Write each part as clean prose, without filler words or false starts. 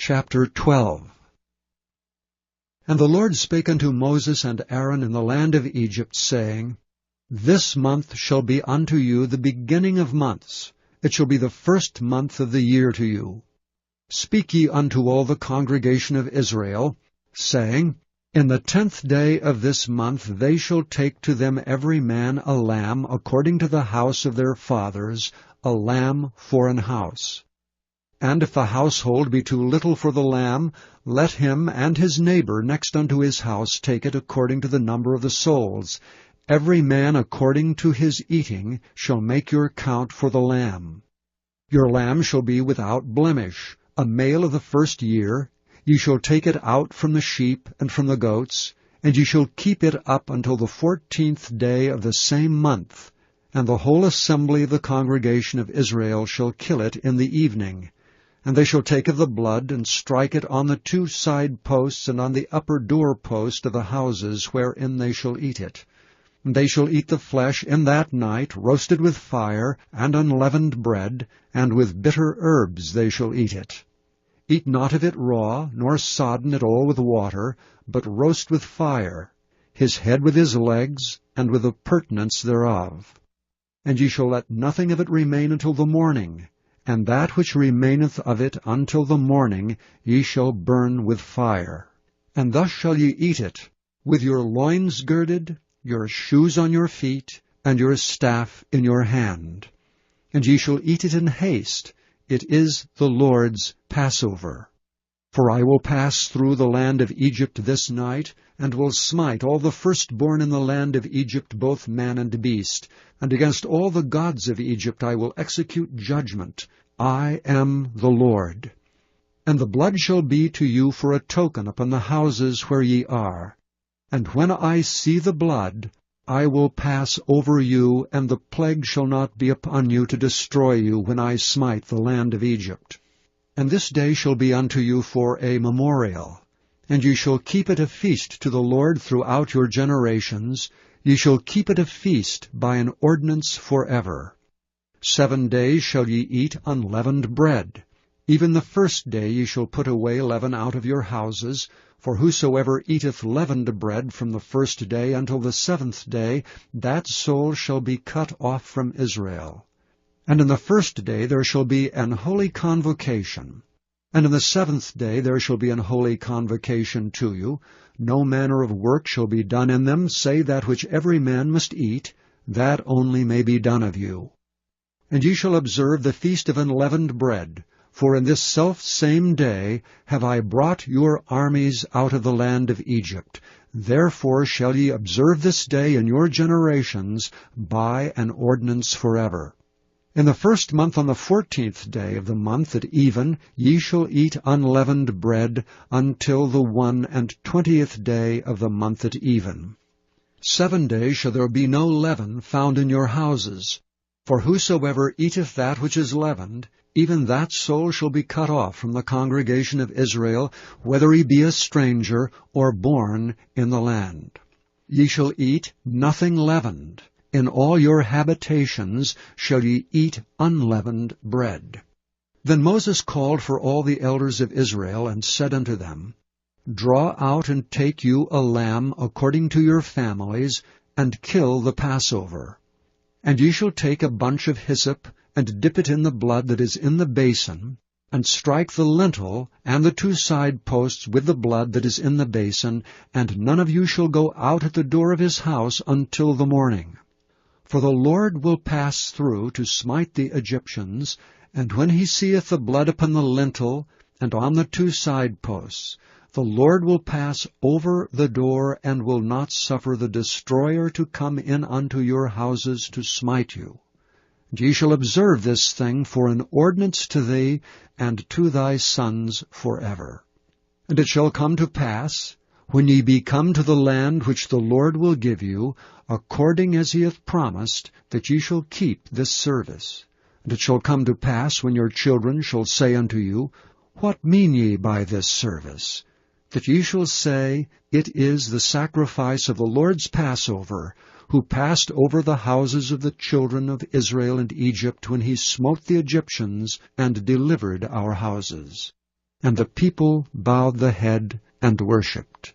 Chapter 12. And the Lord spake unto Moses and Aaron in the land of Egypt, saying, This month shall be unto you the beginning of months. It shall be the first month of the year to you. Speak ye unto all the congregation of Israel, saying, In the 10th day of this month they shall take to them every man a lamb according to the house of their fathers, a lamb for an house. And if the household be too little for the lamb, let him and his neighbor next unto his house take it according to the number of the souls. Every man according to his eating shall make your count for the lamb. Your lamb shall be without blemish, a male of the first year. Ye shall take it out from the sheep and from the goats, and ye shall keep it up until the 14th day of the same month. And the whole assembly of the congregation of Israel shall kill it in the evening. And they shall take of the blood, and strike it on the 2 side posts, and on the upper door post of the houses wherein they shall eat it. And they shall eat the flesh in that night, roasted with fire, and unleavened bread, and with bitter herbs they shall eat it. Eat not of it raw, nor sodden it all with water, but roast with fire, his head with his legs, and with the purtenance thereof. And ye shall let nothing of it remain until the morning. And that which remaineth of it until the morning ye shall burn with fire. And thus shall ye eat it, with your loins girded, your shoes on your feet, and your staff in your hand. And ye shall eat it in haste. It is the Lord's Passover. For I will pass through the land of Egypt this night, and will smite all the firstborn in the land of Egypt, both man and beast. And against all the gods of Egypt I will execute judgment. I am the Lord. And the blood shall be to you for a token upon the houses where ye are. And when I see the blood, I will pass over you, and the plague shall not be upon you to destroy you when I smite the land of Egypt. And this day shall be unto you for a memorial, and ye shall keep it a feast to the Lord throughout your generations. Ye shall keep it a feast by an ordinance forever. 7 days shall ye eat unleavened bread. Even the first day ye shall put away leaven out of your houses. For whosoever eateth leavened bread from the first day until the 7th day, that soul shall be cut off from Israel. And in the first day there shall be an holy convocation. And in the 7th day there shall be an holy convocation to you. No manner of work shall be done in them, save that which every man must eat, that only may be done of you. And ye shall observe the feast of unleavened bread. For in this selfsame day have I brought your armies out of the land of Egypt. Therefore shall ye observe this day in your generations by an ordinance forever. In the first month on the 14th day of the month at even ye shall eat unleavened bread until the 21st day of the month at even. 7 days shall there be no leaven found in your houses. For whosoever eateth that which is leavened, even that soul shall be cut off from the congregation of Israel, whether he be a stranger or born in the land. Ye shall eat nothing leavened. In all your habitations shall ye eat unleavened bread. Then Moses called for all the elders of Israel, and said unto them, Draw out and take you a lamb according to your families, and kill the Passover. And ye shall take a bunch of hyssop, and dip it in the blood that is in the basin, and strike the lintel and the 2 side posts with the blood that is in the basin, and none of you shall go out at the door of his house until the morning. For the Lord will pass through to smite the Egyptians, and when he seeth the blood upon the lintel and on the 2 side posts, the Lord will pass over the door, and will not suffer the destroyer to come in unto your houses to smite you. And ye shall observe this thing for an ordinance to thee and to thy sons forever. And it shall come to pass, when ye be come to the land which the Lord will give you, according as he hath promised, that ye shall keep this service. And it shall come to pass, when your children shall say unto you, What mean ye by this service? That ye shall say, It is the sacrifice of the Lord's Passover, who passed over the houses of the children of Israel and Egypt when he smote the Egyptians and delivered our houses. And the people bowed the head and worshipped.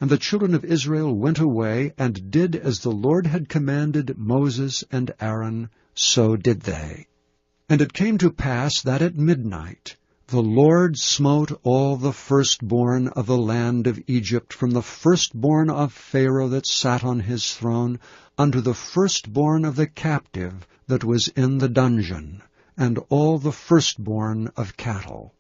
And the children of Israel went away, and did as the Lord had commanded Moses and Aaron, so did they. And it came to pass that at midnight the Lord smote all the firstborn of the land of Egypt, from the firstborn of Pharaoh that sat on his throne, unto the firstborn of the captive that was in the dungeon, and all the firstborn of cattle.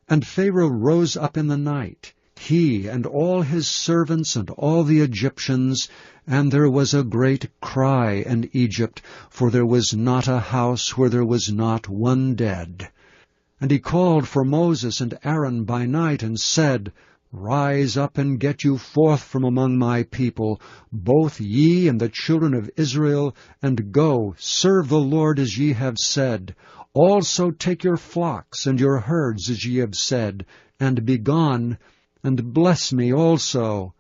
And Pharaoh rose up in the night, he and all his servants and all the Egyptians, and there was a great cry in Egypt, for there was not a house where there was not one dead. And he called for Moses and Aaron by night, and said, Rise up and get you forth from among my people, both ye and the children of Israel, and go, serve the Lord as ye have said. Also take your flocks and your herds as ye have said, and be gone, and bless me also.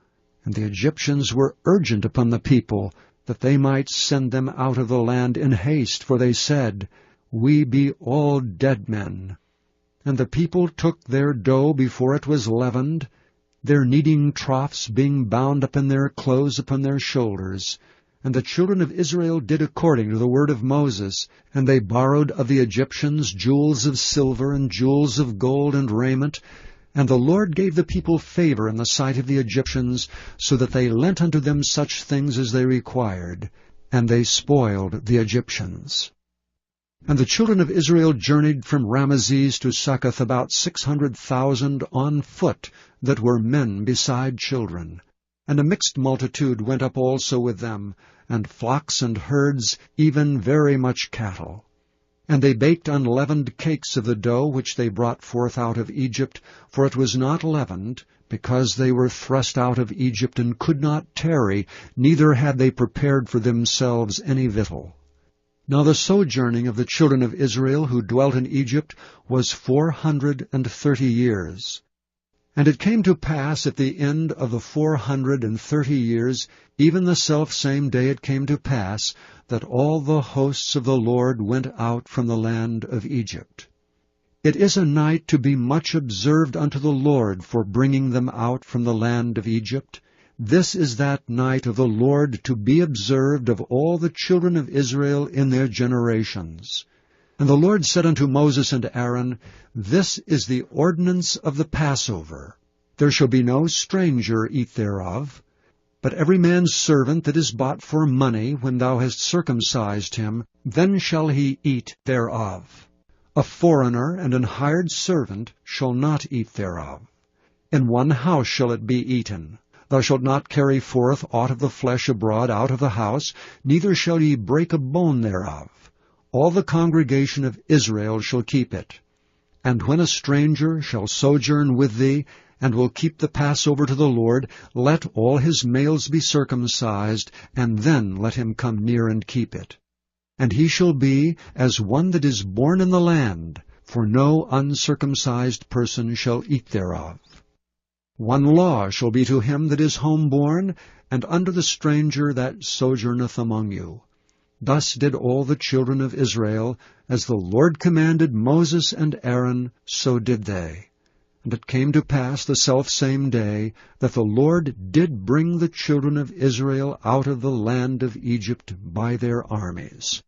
And the Egyptians were urgent upon the people, that they might send them out of the land in haste, for they said, We be all dead men. And the people took their dough before it was leavened, their kneading troughs being bound up in their clothes upon their shoulders. And the children of Israel did according to the word of Moses, and they borrowed of the Egyptians jewels of silver and jewels of gold and raiment. And the Lord gave the people favor in the sight of the Egyptians, so that they lent unto them such things as they required, and they spoiled the Egyptians. And the children of Israel journeyed from Ramesses to Succoth, about 600,000 on foot, that were men beside children. And a mixed multitude went up also with them, and flocks and herds, even very much cattle. And they baked unleavened cakes of the dough which they brought forth out of Egypt, for it was not leavened, because they were thrust out of Egypt, and could not tarry, neither had they prepared for themselves any victual. Now the sojourning of the children of Israel who dwelt in Egypt was 430 years. And it came to pass at the end of the 430 years, even the selfsame day it came to pass, that all the hosts of the Lord went out from the land of Egypt. It is a night to be much observed unto the Lord for bringing them out from the land of Egypt. This is that night of the Lord to be observed of all the children of Israel in their generations. And the Lord said unto Moses and Aaron, This is the ordinance of the Passover. There shall be no stranger eat thereof. But every man's servant that is bought for money, when thou hast circumcised him, then shall he eat thereof. A foreigner and an hired servant shall not eat thereof. In one house shall it be eaten. Thou shalt not carry forth aught of the flesh abroad out of the house, neither shall ye break a bone thereof. All the congregation of Israel shall keep it. And when a stranger shall sojourn with thee, and will keep the Passover to the Lord, let all his males be circumcised, and then let him come near and keep it. And he shall be as one that is born in the land, for no uncircumcised person shall eat thereof. One law shall be to him that is homeborn, and unto the stranger that sojourneth among you. Thus did all the children of Israel, as the Lord commanded Moses and Aaron, so did they. And it came to pass the selfsame day, that the Lord did bring the children of Israel out of the land of Egypt by their armies.